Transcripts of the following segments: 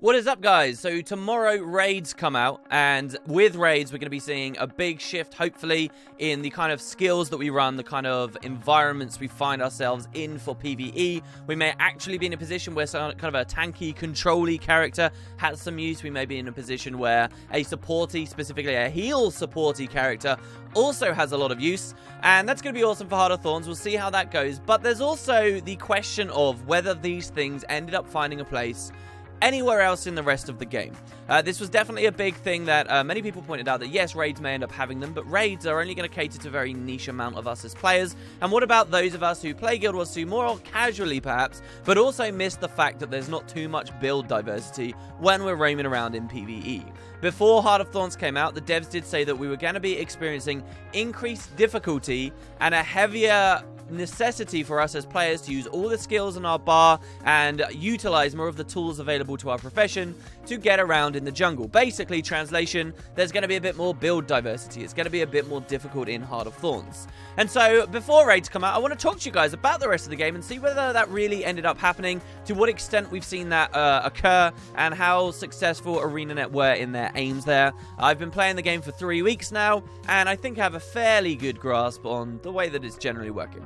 What is up, guys? So tomorrow raids come out, and with raids we're going to be seeing a big shift, hopefully, in the kind of skills that we run, the kind of environments we find ourselves in for PvE. We may actually be in a position where some kind of a tanky, control-y character has some use. We may be in a position where a supporty, specifically a heal supporty character, also has a lot of use, and that's going to be awesome for Heart of Thorns. We'll see how that goes, but there's also the question of whether these things ended up finding a place anywhere else in the rest of the game. This was definitely a big thing that many people pointed out, that yes, raids may end up having them, but raids are only going to cater to a very niche amount of us as players. And what about those of us who play Guild Wars 2 more casually perhaps, but also miss the fact that there's not too much build diversity when we're roaming around in PvE? Before Heart of Thorns came out, the devs did say that we were going to be experiencing increased difficulty and a heavier necessity for us as players to use all the skills in our bar and utilize more of the tools available to our profession to get around in the jungle. Basically, translation, there's going to be a bit more build diversity. It's going to be a bit more difficult in Heart of Thorns. And so, before raids come out, I want to talk to you guys about the rest of the game and see whether that really ended up happening, to what extent we've seen that occur, and how successful ArenaNet were in their aims there. I've been playing the game for 3 weeks now, and I think I have a fairly good grasp on the way that it's generally working.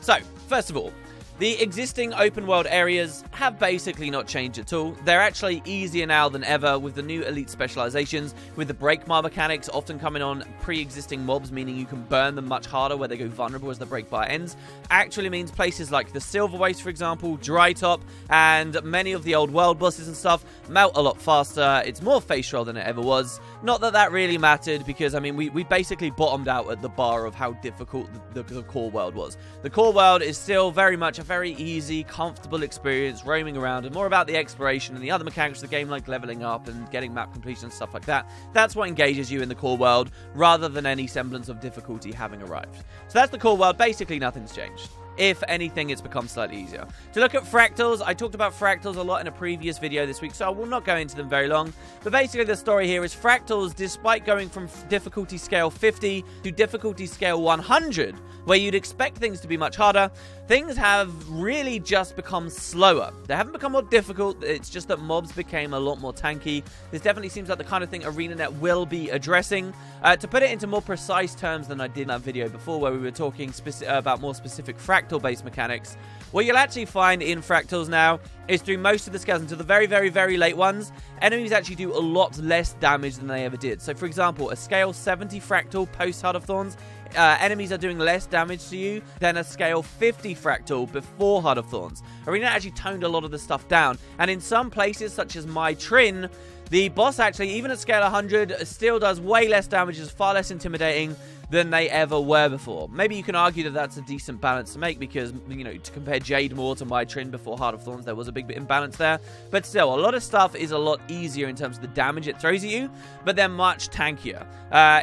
So, first of all, the existing open world areas have basically not changed at all. They're actually easier now than ever with the new elite specializations, with the break bar mechanics often coming on pre-existing mobs, meaning you can burn them much harder where they go vulnerable as the break bar ends. Actually means places like the Silver Waste, for example, Dry Top, and many of the old world bosses and stuff melt a lot faster. It's more face roll than it ever was. Not that that really mattered, because, I mean, we basically bottomed out at the bar of how difficult the core world was. The core world is still very much a very easy, comfortable experience roaming around, and more about the exploration and the other mechanics of the game, like leveling up and getting map completion and stuff like that. That's what engages you in the core world, rather than any semblance of difficulty having arrived. So that's the core world. Basically, nothing's changed. If anything, it's become slightly easier. To look at Fractals, I talked about Fractals a lot in a previous video this week, so I will not go into them very long. But basically, the story here is Fractals, despite going from difficulty scale 50 to difficulty scale 100, where you'd expect things to be much harder, things have really just become slower. They haven't become more difficult, it's just that mobs became a lot more tanky. This definitely seems like the kind of thing ArenaNet will be addressing. To put it into more precise terms than I did in that video before, where we were talking about more specific fractal-based mechanics, what you'll actually find in Fractals now is, through most of the scales until the very, very, very late ones, enemies actually do a lot less damage than they ever did. So, for example, a scale 70 Fractal post Heart of Thorns, enemies are doing less damage to you than a scale 50 Fractal before Heart of Thorns. Arena actually toned a lot of the stuff down, and in some places, such as my Trin, the boss actually, even at scale 100, still does way less damage, is far less intimidating than they ever were before. Maybe you can argue that that's a decent balance to make, because, you know, to compare Jade Moore to my Trin before Heart of Thorns, there was a big bit imbalance there. But still, a lot of stuff is a lot easier in terms of the damage it throws at you, but they're much tankier.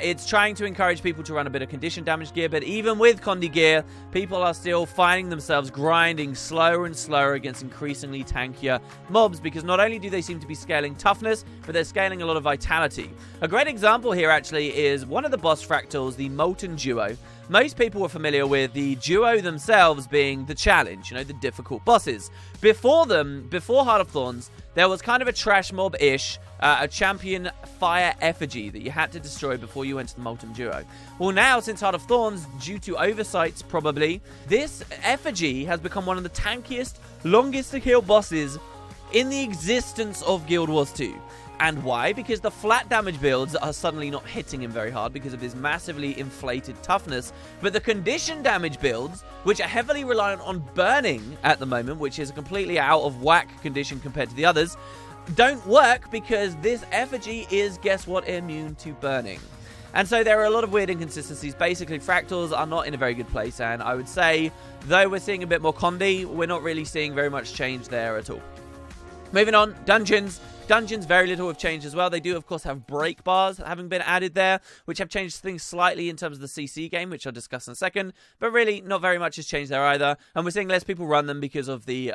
It's trying to encourage people to run a bit of condition damage gear, but even with Condi gear, people are still finding themselves grinding slower and slower against increasingly tankier mobs, because not only do they seem to be scaling toughness, but they're scaling a lot of vitality. A great example here actually is one of the boss Fractals, the Molten Duo. Most people were familiar with the duo themselves being the challenge, you know, the difficult bosses. Before them, before Heart of Thorns, there was kind of a trash mob-ish, a champion fire effigy that you had to destroy before you went to the Molten Duo. Well, now, since Heart of Thorns, due to oversights probably, this effigy has become one of the tankiest, longest to kill bosses in the existence of Guild Wars 2. And why? Because the flat damage builds are suddenly not hitting him very hard because of his massively inflated toughness. But the condition damage builds, which are heavily reliant on burning at the moment, which is a completely out of whack condition compared to the others, don't work because this effigy is, guess what, immune to burning. And so there are a lot of weird inconsistencies. Basically, Fractals are not in a very good place, and I would say, though we're seeing a bit more Condi, we're not really seeing very much change there at all. Moving on, dungeons. Dungeons, very little have changed as well. They do, of course, have break bars having been added there, which have changed things slightly in terms of the CC game, which I'll discuss in a second. But really, not very much has changed there either. And we're seeing less people run them because of the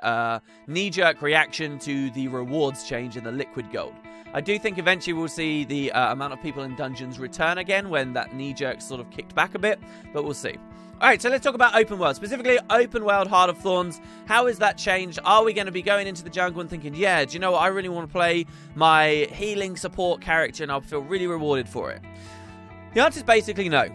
knee-jerk reaction to the rewards change in the liquid gold. I do think eventually we'll see the amount of people in dungeons return again when that knee-jerk sort of kicked back a bit, but we'll see. Alright, so let's talk about open world. Specifically, open world Heart of Thorns. How has that changed? Are we going to be going into the jungle and thinking, yeah, do you know what? I really want to play my healing support character and I'll feel really rewarded for it. The answer is basically no.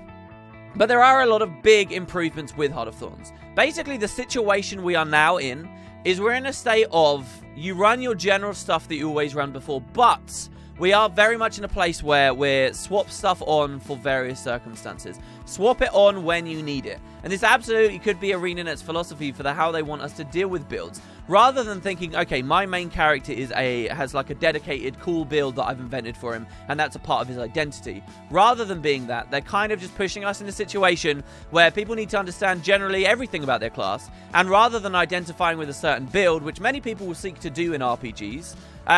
But there are a lot of big improvements with Heart of Thorns. Basically, the situation we are now in is we're in a state of you run your general stuff that you always run before, but we are very much in a place where we're swap stuff on for various circumstances. Swap it on when you need it. And this absolutely could be ArenaNet's philosophy for how they want us to deal with builds. Rather than thinking, okay, my main character has like a dedicated cool build that I've invented for him, and that's a part of his identity. Rather than being that, they're kind of just pushing us in a situation where people need to understand generally everything about their class, and rather than identifying with a certain build, which many people will seek to do in RPGs,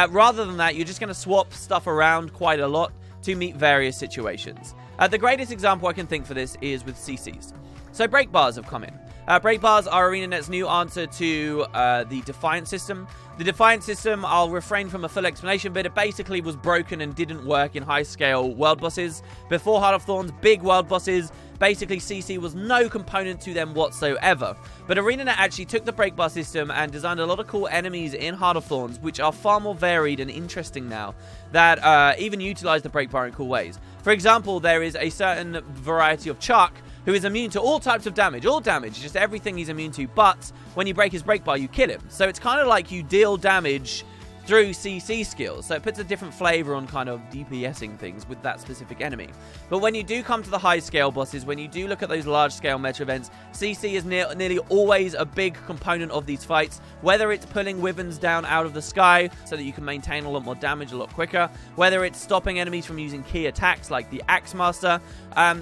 rather than that, you're just going to swap stuff around quite a lot to meet various situations. The greatest example I can think for this is with CCs. So break bars have come in. Break bars are ArenaNet's new answer to the Defiant system. The Defiant system, I'll refrain from a full explanation, but it basically was broken and didn't work in high-scale world bosses. Before Heart of Thorns, big world bosses, basically CC was no component to them whatsoever. But ArenaNet actually took the break bar system and designed a lot of cool enemies in Heart of Thorns, which are far more varied and interesting now, that even utilize the break bar in cool ways. For example, there is a certain variety of Chuck who is immune to all types of damage. All damage, just everything he's immune to, but when you break his break bar, you kill him. So it's kind of like you deal damage through CC skills, so it puts a different flavor on kind of DPSing things with that specific enemy. But when you do come to the high scale bosses, when you do look at those large scale meta events, CC is nearly always a big component of these fights, whether it's pulling wyverns down out of the sky so that you can maintain a lot more damage a lot quicker, whether it's stopping enemies from using key attacks like the Axe Master.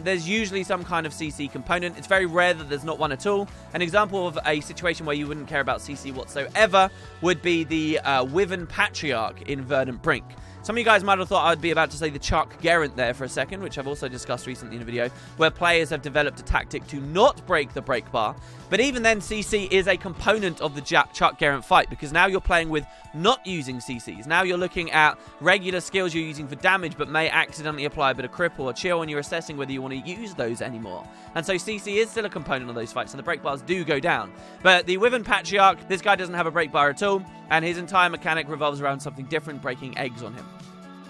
There's usually some kind of CC component. It's very rare that there's not one at all. An example of a situation where you wouldn't care about CC whatsoever would be the Wyvern Patriarch in Verdant Brink. Some of you guys might have thought I'd be about to say the Chuck Gerrant there for a second, which I've also discussed recently in a video, where players have developed a tactic to not break the break bar. But even then, CC is a component of the Chuck Gerrant fight, because now you're playing with not using CCs. Now you're looking at regular skills you're using for damage, but may accidentally apply a bit of cripple or chill, and you're assessing whether you want to use those anymore. And so CC is still a component of those fights, and the break bars do go down. But the Wyvern Patriarch, this guy doesn't have a break bar at all, and his entire mechanic revolves around something different, breaking eggs on him.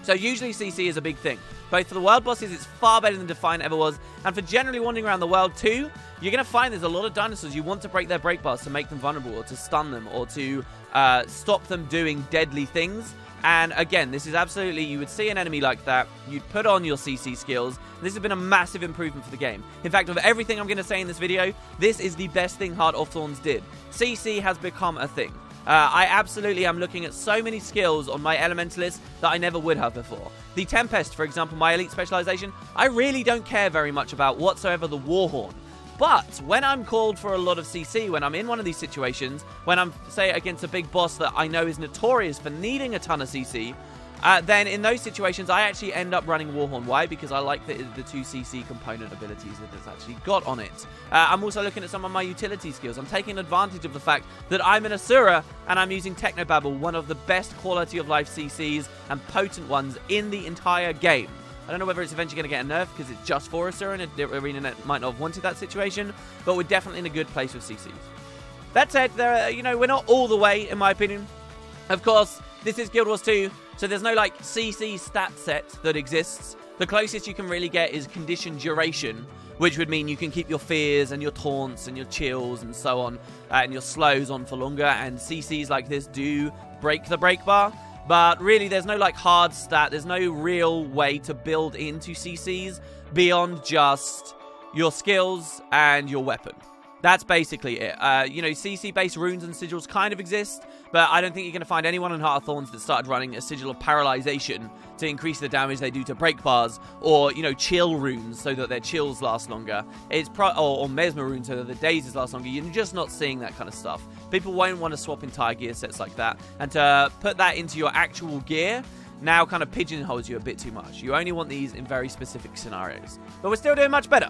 So usually CC is a big thing. Both for the world bosses, it's far better than Defiant ever was. And for generally wandering around the world too, you're going to find there's a lot of dinosaurs you want to break their break bars to make them vulnerable, or to stun them, or to stop them doing deadly things. And again, this is absolutely, you would see an enemy like that, you'd put on your CC skills. This has been a massive improvement for the game. In fact, of everything I'm going to say in this video, this is the best thing Heart of Thorns did. CC has become a thing. I absolutely am looking at so many skills on my Elementalist that I never would have before. The Tempest, for example, my elite specialization, I really don't care very much about whatsoever the Warhorn. But when I'm called for a lot of CC, when I'm in one of these situations, when I'm, say, against a big boss that I know is notorious for needing a ton of CC, then in those situations, I actually end up running Warhorn. Why? Because I like the 2 CC component abilities that it's actually got on it. I'm also looking at some of my utility skills. I'm taking advantage of the fact that I'm an Asura, and I'm using Technobabble, one of the best quality of life CCs and potent ones in the entire game. I don't know whether it's eventually going to get a nerf because it's just for Asura, and ArenaNet might not have wanted that situation, but we're definitely in a good place with CCs. That said, we're not all the way, in my opinion. Of course, this is Guild Wars 2, so there's no, like, CC stat set that exists. The closest you can really get is condition duration, which would mean you can keep your fears and your taunts and your chills and so on, and your slows on for longer, and CCs like this do break the break bar. But really, there's no, like, hard stat. There's no real way to build into CCs beyond just your skills and your weapon. That's basically it. CC-based runes and sigils kind of exist, but I don't think you're going to find anyone in Heart of Thorns that started running a sigil of paralyzation to increase the damage they do to break bars, or, chill runes so that their chills last longer. Or mesmer runes so that the dazes last longer. You're just not seeing that kind of stuff. People won't want to swap entire gear sets like that, and to put that into your actual gear now kind of pigeonholes you a bit too much. You only want these in very specific scenarios. But we're still doing much better.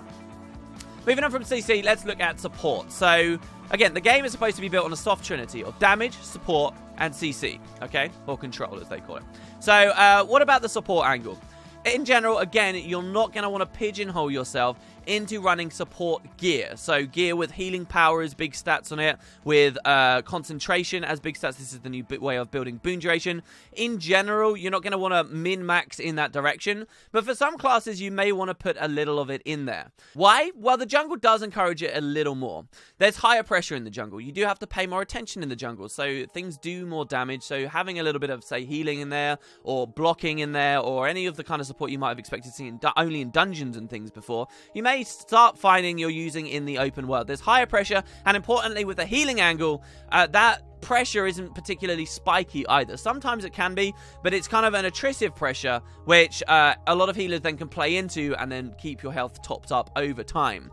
Moving on from CC, let's look at support. So, again, the game is supposed to be built on a soft trinity of damage, support, and CC, okay? Or control, as they call it. So, what about the support angle? In general, again, you're not going to want to pigeonhole yourself into running support gear. So gear with healing power as big stats on it, with concentration as big stats. This is the new way of building boon duration. In general, you're not going to want to min-max in that direction, but for some classes, you may want to put a little of it in there. Why? Well, the jungle does encourage it a little more. There's higher pressure in the jungle. You do have to pay more attention in the jungle, so things do more damage. So having a little bit of, say, healing in there, or blocking in there, or any of the kind of support you might have expected to see only in dungeons and things before, you may start finding you're using in the open world. There's higher pressure, and importantly, with the healing angle, that pressure isn't particularly spiky either. Sometimes it can be, but it's kind of an attritive pressure, which a lot of healers then can play into and then keep your health topped up over time.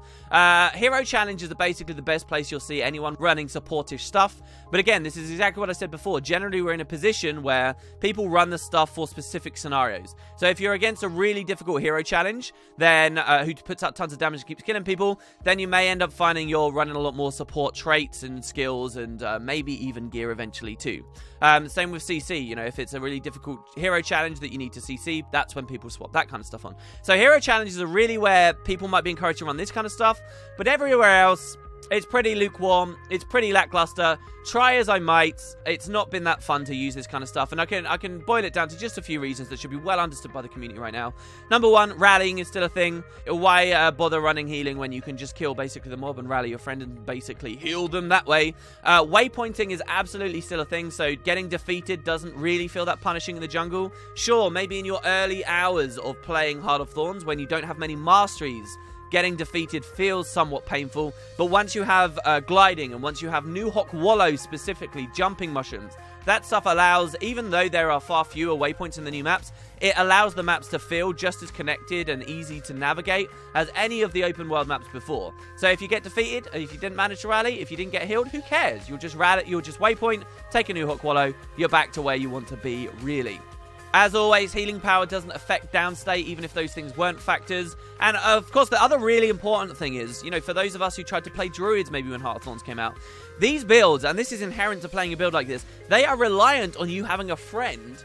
Hero challenges are basically the best place you'll see anyone running supportive stuff. But again, this is exactly what I said before. Generally, we're in a position where people run the stuff for specific scenarios. So if you're against a really difficult hero challenge, then who puts out tons of damage and keeps killing people, then you may end up finding you're running a lot more support traits and skills and maybe even gear eventually too. Same with CC, you know, if it's a really difficult hero challenge that you need to CC, that's when people swap that kind of stuff on. So hero challenges are really where people might be encouraged to run this kind of stuff, but everywhere else, it's pretty lukewarm, it's pretty lackluster. Try as I might, it's not been that fun to use this kind of stuff, and I can boil it down to just a few reasons that should be well understood by the community right now. Number one, rallying is still a thing. Why bother running healing when you can just kill basically the mob and rally your friend and basically heal them that way? Waypointing is absolutely still a thing, so getting defeated doesn't really feel that punishing in the jungle. Sure, maybe in your early hours of playing Heart of Thorns when you don't have many masteries, getting defeated feels somewhat painful, but once you have gliding, and once you have New Hawk Wallow specifically, jumping mushrooms, that stuff allows, even though there are far fewer waypoints in the new maps, it allows the maps to feel just as connected and easy to navigate as any of the open world maps before. So if you get defeated, if you didn't manage to rally, if you didn't get healed, who cares? You'll just rally, you'll just waypoint, take a New Hawk Wallow, you're back to where you want to be, really. As always, healing power doesn't affect downstate, even if those things weren't factors. And of course, the other really important thing is, you know, for those of us who tried to play druids maybe when Heart of Thorns came out, these builds, and this is inherent to playing a build like this, they are reliant on you having a friend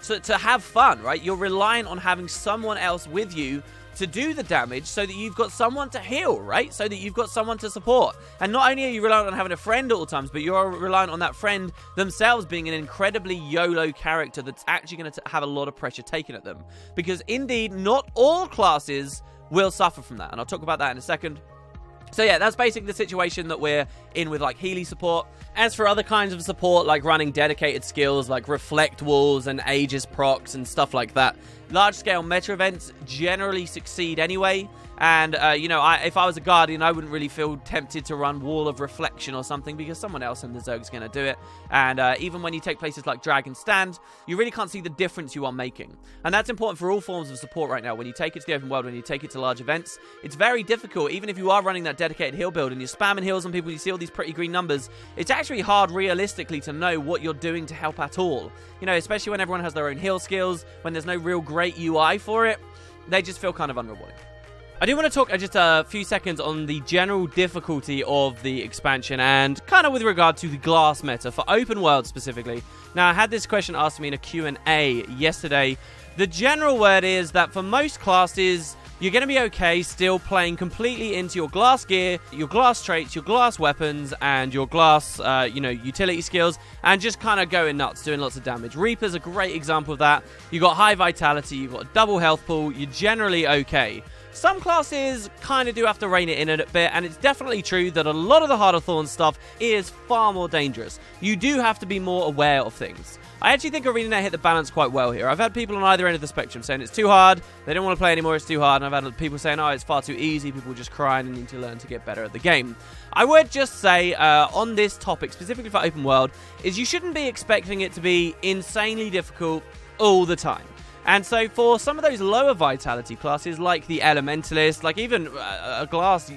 to have fun, right? You're reliant on having someone else with you to do the damage so that you've got someone to heal, right? So that you've got someone to support. And not only are you reliant on having a friend at all times, but you're reliant on that friend themselves being an incredibly YOLO character that's actually going to have a lot of pressure taken at them. Because indeed, not all classes will suffer from that. And I'll talk about that in a second. So yeah, that's basically the situation that we're in with like Healy support. As for other kinds of support, like running dedicated skills like Reflect Walls and Aegis procs and stuff like that, large-scale meta events generally succeed anyway. And, you know, if I was a Guardian, I wouldn't really feel tempted to run Wall of Reflection or something because someone else in the Zerg's going to do it. And even when you take places like Dragon Stand, you really can't see the difference you are making. And that's important for all forms of support right now. When you take it to the open world, when you take it to large events, it's very difficult. Even if you are running that dedicated heal build and you're spamming heals on people, you see all these pretty green numbers, it's actually hard realistically to know what you're doing to help at all. You know, especially when everyone has their own heal skills, when there's no real great UI for it, they just feel kind of unrewarding. I do want to talk just a few seconds on the general difficulty of the expansion and kind of with regard to the glass meta for open world specifically. Now, I had this question asked to me in a Q&A yesterday. The general word is that for most classes, you're going to be okay still playing completely into your glass gear, your glass traits, your glass weapons, and your glass, utility skills, and just kind of going nuts, doing lots of damage. Reaper's a great example of that. You've got high vitality, you've got a double health pool, you're generally okay. Some classes kind of do have to rein it in a bit, and it's definitely true that a lot of the Heart of Thorns stuff is far more dangerous. You do have to be more aware of things. I actually think ArenaNet hit the balance quite well here. I've had people on either end of the spectrum saying it's too hard, they don't want to play anymore, it's too hard, and I've had people saying, oh, it's far too easy, people just crying and need to learn to get better at the game. I would just say, on this topic, specifically for open world, is you shouldn't be expecting it to be insanely difficult all the time. And so for some of those lower vitality classes, like the Elementalist, like even a Glass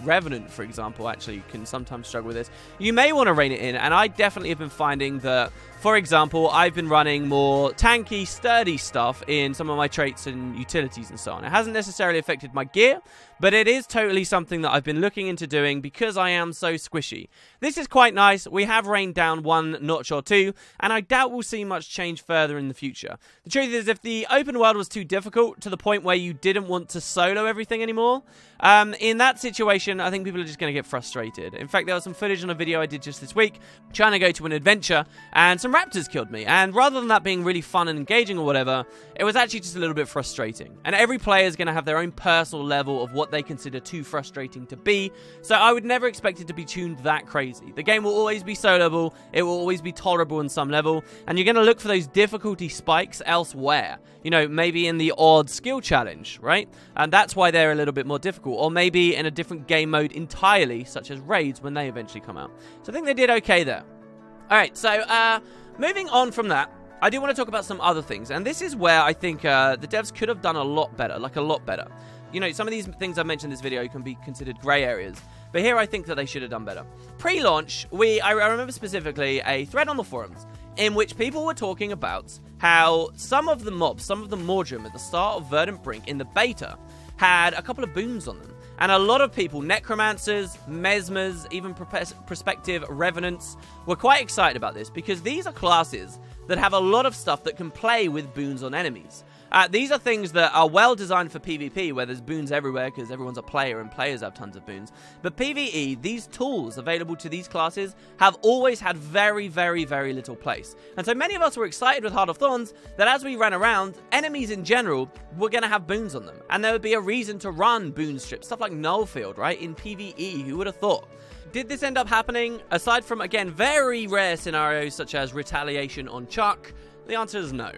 Revenant, for example, actually can sometimes struggle with this, you may want to rein it in. And I definitely have been finding that, for example, I've been running more tanky, sturdy stuff in some of my traits and utilities and so on. It hasn't necessarily affected my gear, but it is totally something that I've been looking into doing because I am so squishy. This is quite nice. We have rained down 1 notch or 2, and I doubt we'll see much change further in the future. The truth is, if the open world was too difficult to the point where you didn't want to solo everything anymore, in that situation, I think people are just going to get frustrated. In fact, there was some footage on a video I did just this week trying to go to an adventure, and some raptors killed me. And rather than that being really fun and engaging or whatever, it was actually just a little bit frustrating. And every player is going to have their own personal level of what they consider too frustrating to be, so I would never expect it to be tuned that crazy. The game will always be soloable, it will always be tolerable in some level, and you're going to look for those difficulty spikes elsewhere. You know, maybe in the odd skill challenge, right? And that's why they're a little bit more difficult. Or maybe in a different game mode entirely, such as raids when they eventually come out. So I think they did okay there. Alright, so moving on from that, I do want to talk about some other things. And this is where I think the devs could have done a lot better, like a lot better. You know, some of these things I mentioned in this video can be considered grey areas. But here I think that they should have done better. Pre-launch, I remember specifically a thread on the forums in which people were talking about how some of the mobs, some of the Mordrum at the start of Verdant Brink in the beta had a couple of boons on them. And a lot of people, necromancers, mesmers, even prospective revenants, were quite excited about this because these are classes that have a lot of stuff that can play with boons on enemies. These are things that are well designed for PvP, where there's boons everywhere because everyone's a player and players have tons of boons. But PvE, these tools available to these classes have always had very, very, very little place. And so many of us were excited with Heart of Thorns that as we ran around, enemies in general were going to have boons on them. And there would be a reason to run boon strips, stuff like Nullfield, right? In PvE, who would have thought? Did this end up happening? Aside from, again, very rare scenarios such as retaliation on Chuck, the answer is no.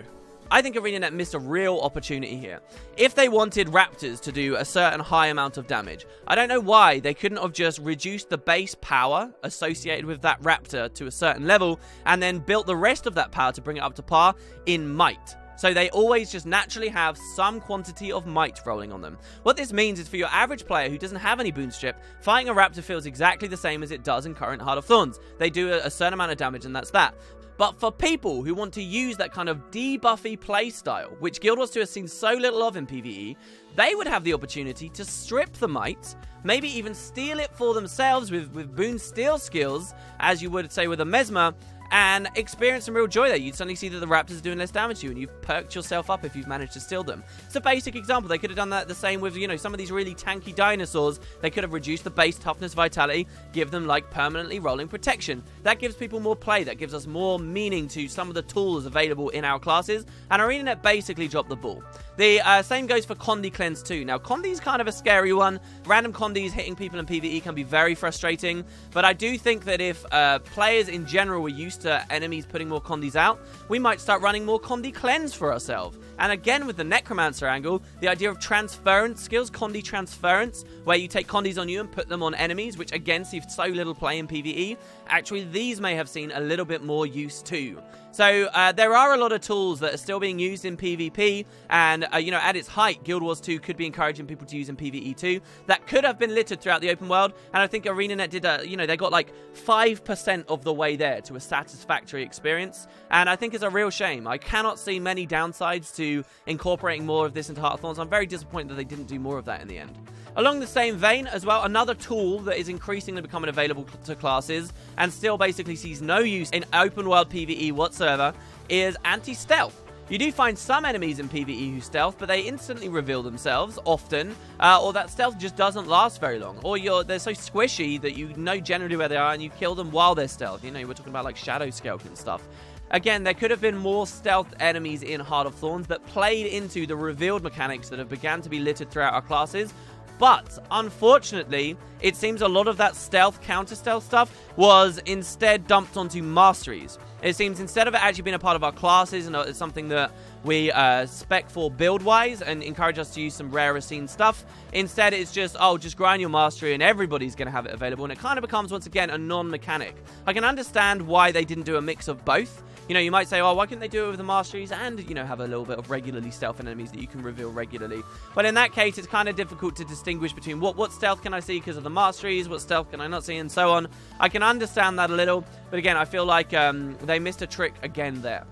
I think ArenaNet missed a real opportunity here. If they wanted raptors to do a certain high amount of damage, I don't know why they couldn't have just reduced the base power associated with that raptor to a certain level and then built the rest of that power to bring it up to par in might. So they always just naturally have some quantity of might rolling on them. What this means is for your average player who doesn't have any boon strip, fighting a raptor feels exactly the same as it does in current Heart of Thorns. They do a certain amount of damage and that's that. But for people who want to use that kind of debuffy playstyle, which Guild Wars 2 has seen so little of in PvE, they would have the opportunity to strip the might, maybe even steal it for themselves with boon steal skills, as you would say with a Mesmer, and experience some real joy there. You'd suddenly see that the raptors are doing less damage to you, and you've perked yourself up if you've managed to steal them. It's a basic example. They could have done that the same with, you know, some of these really tanky dinosaurs. They could have reduced the base toughness, vitality, give them, like, permanently rolling protection. That gives people more play. That gives us more meaning to some of the tools available in our classes, and ArenaNet basically dropped the ball. The same goes for Condi Cleanse too. Now, Condi's kind of a scary one. Random Condis hitting people in PvE can be very frustrating, but I do think that if players in general were used to enemies putting more Condis out, we might start running more Condi Cleanse for ourselves. And again, with the Necromancer angle, the idea of transference skills, Condi Transference, where you take Condis on you and put them on enemies, which again see so little play in PvE, actually these may have seen a little bit more use too. So there are a lot of tools that are still being used in PvP, and you know, at its height, Guild Wars 2 could be encouraging people to use in PvE too. That could have been littered throughout the open world, and I think ArenaNet did you know, they got like 5% of the way there to a satisfactory experience, and I think it's a real shame. I cannot see many downsides to incorporating more of this into Heart of Thorns. I'm very disappointed that they didn't do more of that in the end. Along the same vein as well, another tool that is increasingly becoming available to classes and still basically sees no use in open world PvE whatsoever is anti-stealth. You do find some enemies in PvE who stealth, but they instantly reveal themselves, often, or that stealth just doesn't last very long, or they're so squishy that you know generally where they are and you kill them while they're stealth. You know, we're talking about like Shadow Skelk and stuff. Again, there could have been more stealth enemies in Heart of Thorns that played into the revealed mechanics that have begun to be littered throughout our classes. But, unfortunately, it seems a lot of that stealth, counter-stealth stuff was instead dumped onto masteries. It seems instead of it actually being a part of our classes and it's something that we spec for build-wise and encourage us to use some rarer scene stuff, instead it's just, oh, just grind your mastery and everybody's going to have it available. And it kind of becomes, once again, a non-mechanic. I can understand why they didn't do a mix of both. You know, you might say, oh, why couldn't they do it with the masteries and, you know, have a little bit of regularly stealth enemies that you can reveal regularly? But in that case, it's kind of difficult to distinguish between what stealth can I see because of the masteries, what stealth can I not see, and so on. I can understand that a little, but again, I feel like they missed a trick again there.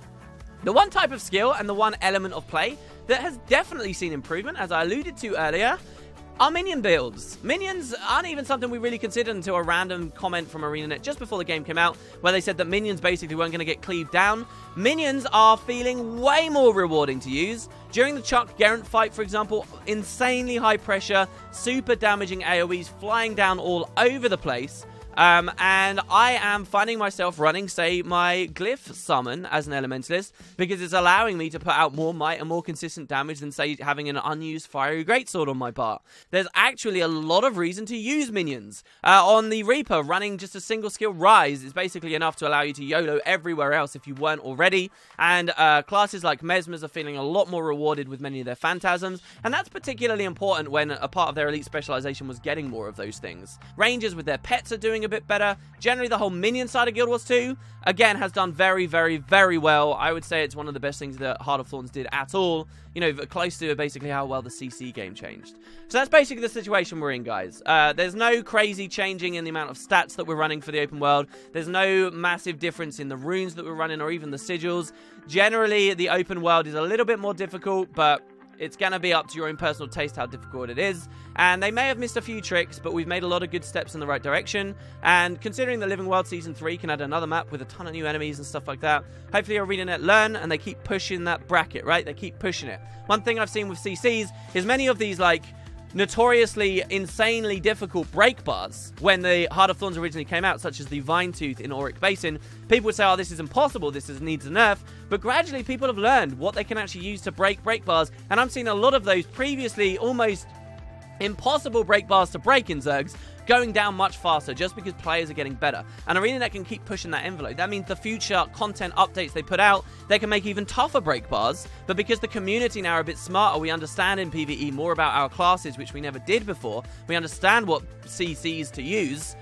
The one type of skill and the one element of play that has definitely seen improvement, as I alluded to earlier, Our minion builds. Minions aren't even something we really considered until a random comment from ArenaNet just before the game came out, where they said that minions basically weren't going to get cleaved down. Minions are feeling way more rewarding to use. During the Chuck Geralt fight, for example, insanely high pressure, super damaging AoEs flying down all over the place. And I am finding myself running, say, my Glyph summon as an Elementalist, because it's allowing me to put out more might and more consistent damage than, say, having an unused Fiery Greatsword on my part. There's actually a lot of reason to use minions. On the Reaper, running just a single skill Rise is basically enough to allow you to YOLO everywhere else if you weren't already, and classes like Mesmers are feeling a lot more rewarded with many of their Phantasms, and that's particularly important when a part of their elite specialization was getting more of those things. Rangers with their pets are doing a bit better. Generally, the whole minion side of Guild Wars 2, again, has done very, very, very well. I would say it's one of the best things that Heart of Thorns did at all. You know, close to basically how well the CC game changed. So that's basically the situation we're in, guys. There's no crazy changing in the amount of stats that we're running for the open world. There's no massive difference in the runes that we're running or even the sigils. Generally, the open world is a little bit more difficult, but it's going to be up to your own personal taste how difficult it is. And they may have missed a few tricks, but we've made a lot of good steps in the right direction. And considering the Living World Season 3 can add another map with a ton of new enemies and stuff like that, hopefully ArenaNet learn and they keep pushing that bracket, right? They keep pushing it. One thing I've seen with CCs is many of these, like, notoriously insanely difficult break bars when the Heart of Thorns originally came out, such as the Vine Tooth in Auric Basin. People would say, oh, this is impossible, needs a nerf, but gradually people have learned what they can actually use to break bars, and I'm seeing a lot of those previously almost impossible break bars to break in Zergs going down much faster just because players are getting better. And ArenaNet can keep pushing that envelope. That means the future content updates they put out, they can make even tougher break bars, but because the community now are a bit smarter, we understand in PvE more about our classes, which we never did before. We understand what CCs to use.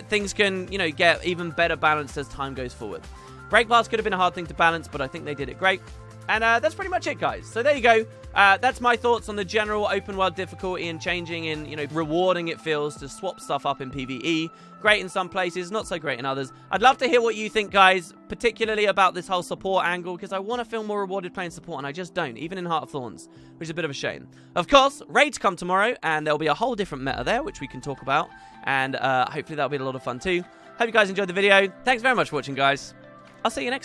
Things can, you know, get even better balanced as time goes forward. Break bars could have been a hard thing to balance, but I think they did it great. And that's pretty much it, guys. So there you go. That's my thoughts on the general open world difficulty and changing in, you know, rewarding it feels to swap stuff up in PvE. Great in some places, not so great in others. I'd love to hear what you think, guys, particularly about this whole support angle, because I want to feel more rewarded playing support, and I just don't, even in Heart of Thorns, which is a bit of a shame. Of course, raids come tomorrow, and there'll be a whole different meta there, which we can talk about, and hopefully that'll be a lot of fun too. Hope you guys enjoyed the video. Thanks very much for watching, guys. I'll see you next time.